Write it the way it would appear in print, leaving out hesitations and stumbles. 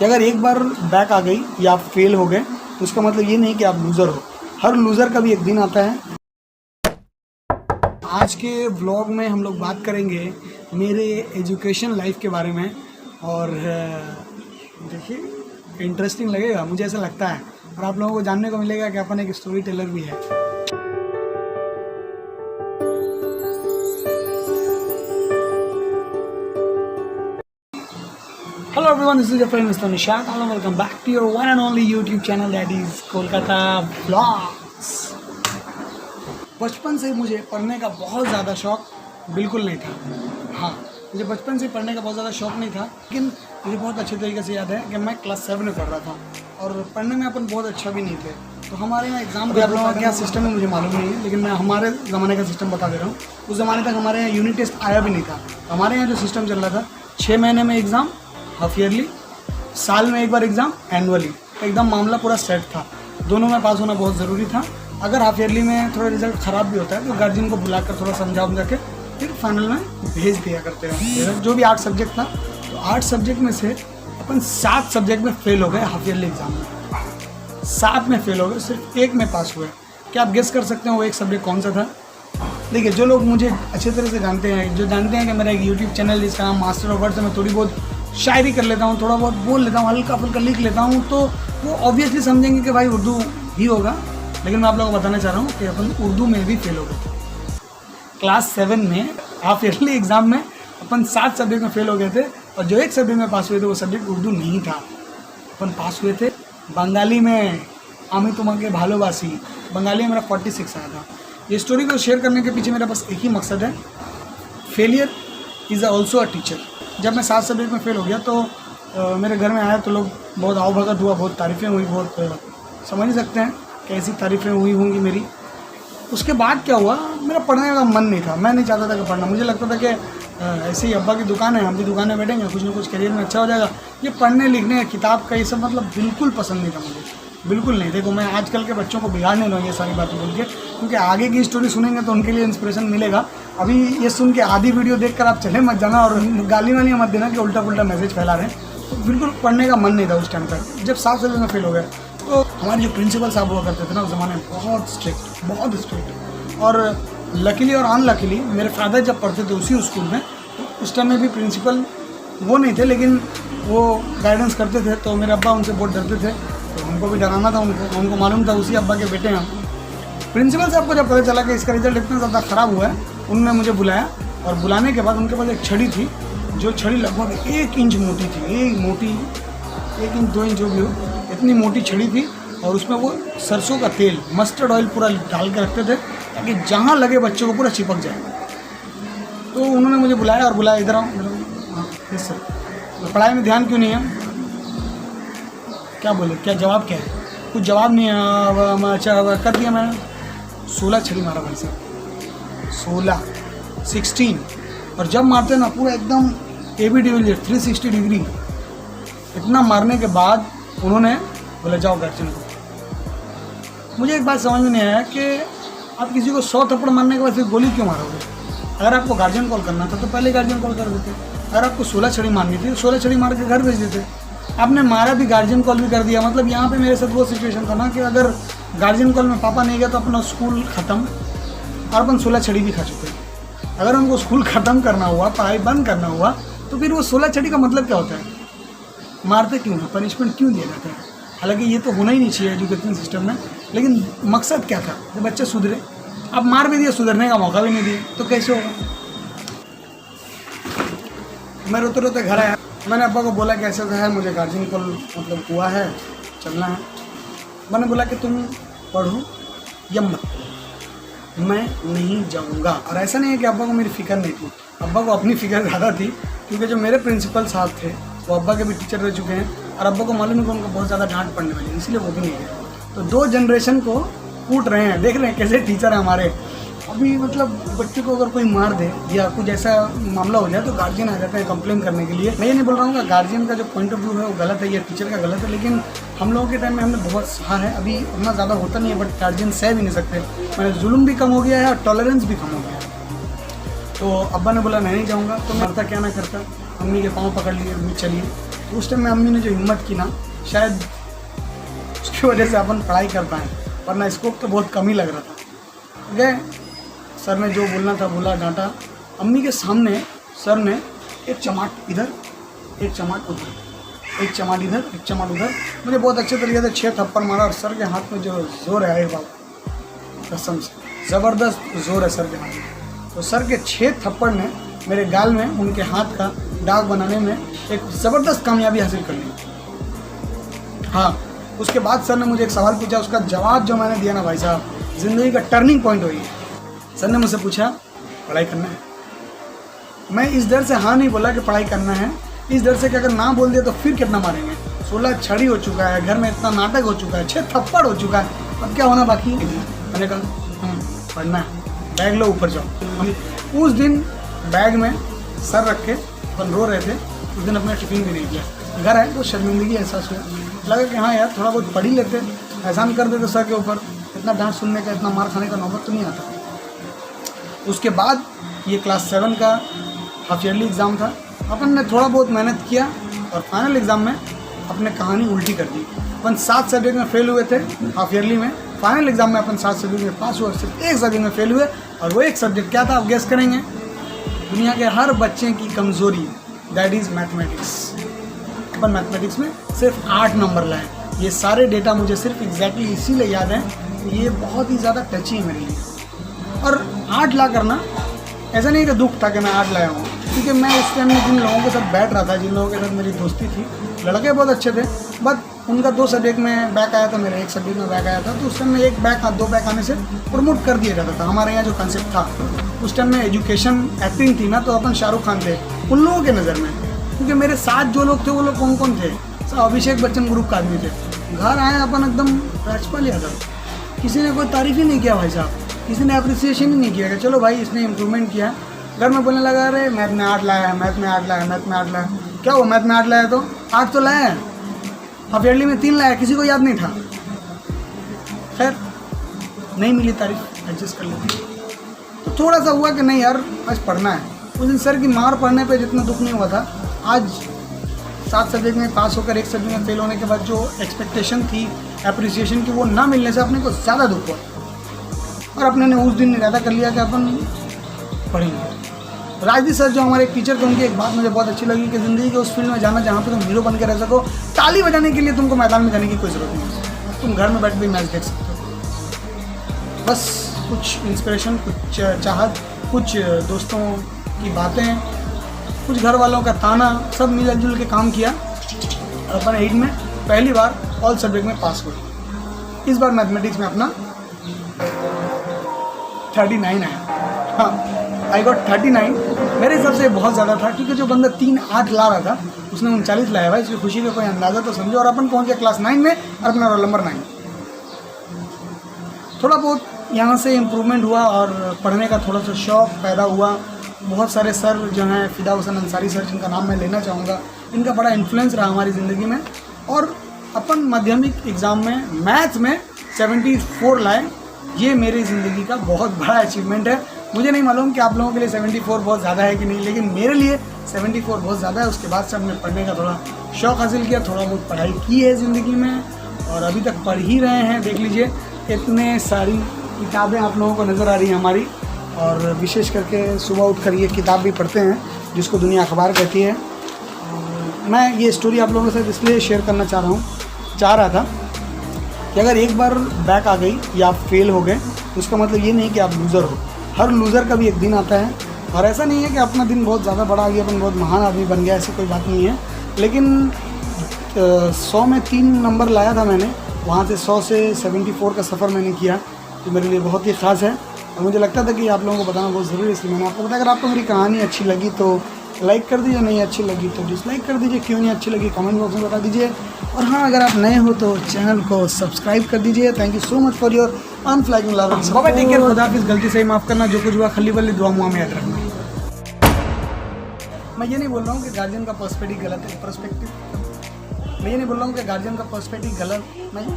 कि अगर एक बार बैक आ गई या आप फेल हो गए तो उसका मतलब ये नहीं कि आप लूज़र हो। हर लूज़र का भी एक दिन आता है। आज के व्लॉग में हम लोग बात करेंगे मेरे एजुकेशन लाइफ के बारे में और देखिए इंटरेस्टिंग लगेगा, मुझे ऐसा लगता है, और आप लोगों को जानने को मिलेगा कि अपन एक स्टोरी टेलर भी है। Hello everyone, this is your friend Mr. Nishant. Hello, welcome back to your one and only YouTube channel that is Kolkata Vlogs. बचपन से मुझे पढ़ने का बहुत ज़्यादा शौक बिल्कुल नहीं था। हाँ, मुझे बचपन से पढ़ने का बहुत ज़्यादा शौक नहीं था, लेकिन मुझे बहुत अच्छे तरीके से याद है कि मैं क्लास 7 में पढ़ रहा था और पढ़ने में अपन बहुत अच्छा भी नहीं थे। तो हमारे यहाँ एग्ज़ाम का आप लोगों का क्या सिस्टम है मुझे मालूम नहीं है, लेकिन मैं हमारे ज़माने का सिस्टम बता दे रहा हूँ। उस ज़माने तक हमारे यहाँ यूनिट टेस्ट आया भी नहीं था। हमारे यहाँ जो सिस्टम चल रहा था 6 महीने में एग्ज़ाम, हाफ ईयरली, साल में एक बार एग्ज़ाम, एनुअली, एकदम मामला पूरा सेट था। दोनों में पास होना बहुत ज़रूरी था। अगर हाफ ईयरली में थोड़ा रिजल्ट ख़राब भी होता है तो गार्जियन को बुलाकर थोड़ा समझा के फिर फाइनल में भेज दिया करते हैं। जो भी 8 सब्जेक्ट था, तो 8 सब्जेक्ट में से अपन 7 सब्जेक्ट में फेल हो गए। हाफ ईयरली एग्ज़ाम में 7 में फेल हो गए, सिर्फ 1 में पास हुए। क्या आप गेस कर सकते हैं वो एक सब्जेक्ट कौन सा था? देखिए, जो लोग मुझे अच्छे तरह से जानते हैं, जो जानते हैं कि मेरा एक यूट्यूब चैनल जिसका नाम मास्टर ऑफ वर्ड्स है, मैं थोड़ी बहुत शायरी कर लेता हूँ, थोड़ा बहुत बोल लेता हूँ, हल्का फुल्का लिख लेता हूँ, तो वो ऑब्वियसली समझेंगे कि भाई उर्दू ही होगा। लेकिन मैं आप लोगों को बताना चाह रहा हूँ कि अपन उर्दू में भी फेल हो गए थे। क्लास 7 में हाफ ईयरली एग्ज़ाम में अपन 7 सब्जेक्ट में फेल हो गए थे, और जो एक सब्जेक्ट में पास हुए थे वो सब्जेक्ट उर्दू नहीं था। अपन पास हुए थे बंगाली में। आमी तुम्हारे भालोबासी, बंगाली में मेरा 46 आया था। ये स्टोरी को शेयर करने के पीछे मेरा बस एक ही मकसद है, failure is also a teacher. जब मैं 7 सब्जेक्ट में फेल हो गया तो मेरे घर में आया तो लोग बहुत आओ भगत हुआ, बहुत तारीफ़ें हुई, बहुत समझ ही सकते हैं कैसी तारीफ़ें हुई होंगी मेरी। उसके बाद क्या हुआ, मेरा पढ़ने का मन नहीं था। मैं नहीं चाहता था कि पढ़ना, मुझे लगता था कि ऐसे ही अब्बा की दुकान है, हम भी दुकान में बैठेंगे, कुछ ना कुछ करियर में अच्छा हो जाएगा। ये पढ़ने लिखने किताब का ये सब मतलब बिल्कुल पसंद नहीं था मुझे, बिल्कुल नहीं। देखो, मैं आजकल के बच्चों को बिगाड़ने लूँ ये सारी बातें बोल के, क्योंकि आगे की स्टोरी सुनेंगे तो उनके लिए इंस्पिरेशन मिलेगा। अभी ये सुन के आधी वीडियो देखकर आप चले मत जाना और गाली वाली मत देना कि उल्टा पुल्टा मैसेज फैला रहे हैं। तो बिल्कुल पढ़ने का मन नहीं था उस टाइम तक। जब 7 सब्जेक्ट में फेल हो गए तो हमारे जो प्रिंसिपल साहब हुआ करते थे ना उस ज़माने में, बहुत स्ट्रिक्ट। और लकीली और अनलकीली मेरे फादर जब पढ़ते थे उसी स्कूल में, तो उस टाइम में भी प्रिंसिपल वो नहीं थे, लेकिन वो गाइडेंस करते थे। तो मेरे अब्बा उनसे बहुत डरते थे, तो उनको भी डराना था। उनको मालूम था उसी अब्बा के बेटे हैं। प्रिंसिपल साहब को जब पता चला कि इसका रिजल्ट इतना ज़्यादा ख़राब हुआ है, उन्होंने मुझे बुलाया, और बुलाने के बाद उनके पास एक छड़ी थी, जो छड़ी लगभग 1 इंच मोटी थी। 1 इंच 2 इंच जो भी हो, इतनी मोटी छड़ी थी। और उसमें वो सरसों का तेल, मस्टर्ड ऑयल पूरा डाल के रखते थे ताकि जहाँ लगे बच्चों को पूरा चिपक जाए। तो उन्होंने मुझे बुलाया और बुलाया, इधर आओ। हाँ यस सर, तो पढ़ाई में ध्यान क्यों नहीं है? क्या बोले, क्या जवाब क्या है? कुछ जवाब नहीं है। अच्छा कर दिया मैंने, 16 छड़ी मारा भाई साहब, 16। और जब मारते ना पूरा एकदम AB डिविलियर 360 डिग्री, इतना मारने के बाद उन्होंने बोला जाओ गार्जियन को। मुझे एक बात समझ में नहीं आया कि आप किसी को 100 थप्पड़ मारने के बाद फिर गोली क्यों मारोगे? अगर आपको गार्जियन कॉल करना था तो पहले गार्जियन कॉल कर देते। अगर आपको 16 छड़ी मारनी थी, 16 छड़ी मार के घर भेज देते। आपने मारा भी, गार्जियन कॉल भी कर दिया। मतलब यहाँ पे मेरे साथ वो सिचुएशन था ना कि अगर गार्जियन कॉल में पापा नहीं गया तो अपना स्कूल ख़त्म, और अपन 16 छड़ी भी खा चुके। अगर उनको स्कूल ख़त्म करना हुआ, पढ़ाई बंद करना हुआ, तो फिर वो 16 छड़ी का मतलब क्या होता है? मारते क्यों है, पनिशमेंट क्यों दिया जाता है? हालांकि ये तो होना ही नहीं चाहिए एजुकेशन सिस्टम में, लेकिन मकसद क्या था कि बच्चे सुधरे। अब मार भी दिए, सुधरने का मौका भी नहीं दिया, तो कैसे होगा? मैं रोते रोते घर आया। मैंने अब्बा को बोला कि ऐसा है, मुझे गार्जियन कॉल मतलब हुआ है, चलना है। मैंने बोला कि तुम पढ़ो या मत, मैं नहीं जाऊंगा। और ऐसा नहीं है कि अब्बा को मेरी फ़िक्र नहीं थी, अब्बा को अपनी फ़िक्र ज़्यादा थी, क्योंकि जो मेरे प्रिंसिपल साहब थे वो अब्बा के भी टीचर रह चुके हैं, और अब्बा को मालूम है कि उनको बहुत ज़्यादा डांट पड़ने वाली, इसलिए वो भी नहीं गए। तो 2 जनरेशन को कूट रहे हैं, देख रहे हैं कैसे टीचर हैं हमारे। अभी मतलब बच्चे को अगर कोई मार दे या कुछ ऐसा मामला हो जाए तो गार्जियन आ जाते हैं कंप्लेन करने के लिए। मैं ये नहीं बोल रहा हूँ कि गार्जियन का जो पॉइंट ऑफ व्यू है वो गलत है या टीचर का गलत है, लेकिन हम लोगों के टाइम में हमने बहुत सहा है। अभी उतना ज़्यादा होता नहीं है, बट गार्जियन सह भी नहीं सकते। मैंने जुल्म भी कम हो गया है और टॉलरेंस भी कम हो गया है। तो अब्बा ने बोला मैं नहीं जाऊँगा, तो मैं करता क्या ना करता, मम्मी के पाँव पकड़ लिए, मम्मी चलिए। तो उस टाइम में अम्मी ने जो हिम्मत की ना, शायद उसकी वजह से अपन पढ़ाई कर पाए, वरना स्कोप तो बहुत कम ही लग रहा था। गए, सर ने जो बोलना था बोला, डांटा। अम्मी के सामने सर ने एक चमाट इधर, एक चमाट उधर, एक चमाट इधर, एक चमाट उधर, मुझे बहुत अच्छे तरीके से 6 थप्पड़ मारा। और सर के हाथ में जो जोर है, बाबा कसम से ज़बरदस्त जोर है सर के हाथ में। तो सर के 6 थप्पड़ ने मेरे गाल में उनके हाथ का दाग बनाने में एक ज़बरदस्त कामयाबी हासिल कर ली। हाँ, उसके बाद सर ने मुझे एक सवाल पूछा, उसका जवाब जो मैंने दिया ना भाई साहब, ज़िंदगी का टर्निंग पॉइंट हुई है। सर ने मुझसे पूछा, पढ़ाई करना है? मैं इस डर से हाँ नहीं बोला कि पढ़ाई करना है, इस डर से कि अगर ना बोल दिया तो फिर कितना मारेंगे। 16 छड़ी हो चुका है, घर में इतना नाटक हो चुका है, 6 थप्पड़ हो चुका है, अब क्या होना बाकी है? मैंने कहा पढ़ना है, बैग लो ऊपर जाओ। उस दिन बैग में सर रख के अपन रो रहे थे। उस दिन अपना टिफिन भी नहीं किया। घर आए तो शर्मिंदगी एहसास हुआ, लगा कि हाँ यार थोड़ा बहुत पढ़ ही लेते, एहसान कर देते सर के ऊपर, इतना डांट सुनने का, इतना मार खाने का नौबत तो नहीं आता। उसके बाद ये क्लास 7 का हाफ ईयरली एग्ज़ाम था। अपन ने थोड़ा बहुत मेहनत किया और फाइनल एग्ज़ाम में अपने कहानी उल्टी कर दी। अपन 7 सब्जेक्ट में फेल हुए थे हाफ ईयरली में, फाइनल एग्ज़ाम में अपन 7 सब्जेक्ट में पास हुए, सिर्फ एक सब्जेक्ट में फेल हुए। और वो एक सब्जेक्ट क्या था आप गेस करेंगे? दुनिया के हर बच्चे की कमज़ोरी, that is mathematics. Upon mathematics में सिर्फ 8 नंबर लाए। ये सारे डेटा मुझे सिर्फ एग्जैक्टली इसीलिए याद है, ये बहुत ही ज़्यादा टची है मेरे लिए। और 8 ला करना ऐसा नहीं कि दुख था कि मैं 8 लाया हूँ, क्योंकि मैं उस टाइम में जिन लोगों के साथ बैठ रहा था, जिन लोगों के साथ मेरी दोस्ती थी, लड़के बहुत अच्छे थे, बट उनका 2 सब्जेक्ट में बैक आया था, मेरा 1 सब्जेक्ट में बैक आया था। तो उस टाइम में 1 बैक 2 बैक आने से प्रमोट कर दिया जाता था। हमारे यहाँ जो कंसेप्ट था उस टाइम में, एजुकेशन एक्टिंग थी ना, तो अपन शाहरुख खान थे उन लोगों के नज़र में। क्योंकि मेरे साथ जो लोग थे वो लोग कौन कौन थे? सब अभिषेक बच्चन ग्रुप का आदमी थे। घर आए अपन एकदम राजपाल यादव, किसी ने कोई तारीफ़ ही नहीं किया भाई साहब, किसी ने अप्रिसिएशन ही नहीं किया कि चलो भाई इसने इम्प्रूवमेंट किया। घर में बोलने लगा, अरे मैथ में 8 लाया है, मैथ में 8 लाया है, मैथ में 8 लाया है। क्या हुआ, मैथ में 8 लाया तो 8 तो लाया है, हाफ ईयरली में 3 लाया, किसी को याद नहीं था। खैर नहीं मिली तारीफ, एडजस्ट कर लेती। तो थोड़ा सा हुआ कि नहीं यार आज पढ़ना है। उस दिन सर की मार पढ़ने पे जितना दुख नहीं हुआ था, आज 7 सब्जेक्ट में पास होकर 1 सब्जेक्ट में फेल होने के बाद जो एक्सपेक्टेशन थी अप्रिसिएशन की, वो ना मिलने से अपने को ज़्यादा दुख हुआ। और अपने ने उस दिन इरादा कर लिया कि अपन पढ़ेंगे। राजदीप सर जो हमारे एक टीचर थे, उनकी एक बात मुझे बहुत अच्छी लगी कि ज़िंदगी के उस फील्ड में जाना जहाँ पे तुम हीरो बन के रह सको, ताली बजाने के लिए तुमको मैदान में जाने की कोई ज़रूरत नहीं, तुम घर में बैठ भी मैच देख सकते हो। बस कुछ इंस्पिरेशन, कुछ चाहत, कुछ दोस्तों की बातें, कुछ घर वालों का ताना, सब मिलजुल के काम किया और अपन 8 में पहली बार ऑल सब्जेक्ट में पास हुए। इस बार मैथमेटिक्स में अपना 39 आया। हाँ, आई गॉट 39। मेरे हिसाब से बहुत ज़्यादा था, क्योंकि जो बंदा 3-8 ला रहा था उसने 39 लाया भाई, इसकी खुशी का कोई अंदाज़ा तो समझो। और अपन पहुँच गया क्लास 9 में और अपना रोल नंबर 9। थोड़ा बहुत यहाँ से इम्प्रूवमेंट हुआ और पढ़ने का थोड़ा सा शौक़ पैदा हुआ। बहुत सारे सर जो हैं, फ़िदा हुसैन अंसारी सर जिनका नाम मैं लेना चाहूँगा, इनका बड़ा इन्फ्लुएंस रहा हमारी ज़िंदगी में। और अपन माध्यमिक एग्ज़ाम में मैथ्स में 74 लाए, ये मेरी ज़िंदगी का बहुत बड़ा अचीवमेंट है। मुझे नहीं मालूम कि आप लोगों के लिए 74 बहुत ज़्यादा है कि नहीं, लेकिन मेरे लिए 74 बहुत ज़्यादा है। उसके बाद से हमने पढ़ने का थोड़ा शौक़ हासिल किया, थोड़ा बहुत पढ़ाई की है ज़िंदगी में और अभी तक पढ़ ही रहे हैं। देख लीजिए इतने सारी किताबें आप लोगों को नज़र आ रही हैं हमारी, और विशेष करके सुबह उठकर ये किताब भी पढ़ते हैं जिसको दुनिया अखबार कहती है। मैं ये स्टोरी आप लोगों के साथ इसलिए शेयर करना चाह रहा था कि अगर एक बार बैक आ गई या आप फेल हो गए तो उसका मतलब ये नहीं कि आप लूज़र हो। हर लूज़र का भी एक दिन आता है, और ऐसा नहीं है कि अपना दिन बहुत ज़्यादा बड़ा आ गया, अपन बहुत महान आदमी बन गया, ऐसी कोई बात नहीं है। लेकिन 100 में 3 नंबर लाया था मैंने, वहाँ से 100 से 74 का सफ़र मैंने किया, जो मेरे लिए बहुत ही ख़ास है। और मुझे लगता था कि आप लोगों को बताना बहुत ज़रूरी है, इसलिए मैंने आपको बताया। अगर आपको मेरी कहानी अच्छी लगी तो लाइक कर दीजिए, नहीं अच्छी लगी तो डिसलाइक कर दीजिए। क्यों नहीं अच्छी लगी कमेंट बॉक्स में बता दीजिए। और हाँ, अगर आप नए हो तो चैनल को सब्सक्राइब कर दीजिए। Thank you so much for your unflagging love. Bye, take care, खुदा हाफिज़। गलती से माफ़ करना, जो कुछ हुआ खली बल्ली दुआ मुआ में याद रखना। मैं ये नहीं बोल रहा हूँ कि गार्जियन का पर्सपेक्टिव गलत है, मैं ये नहीं बोल रहा हूँ कि गार्जियन का पर्सपेक्टिव गलत नहीं,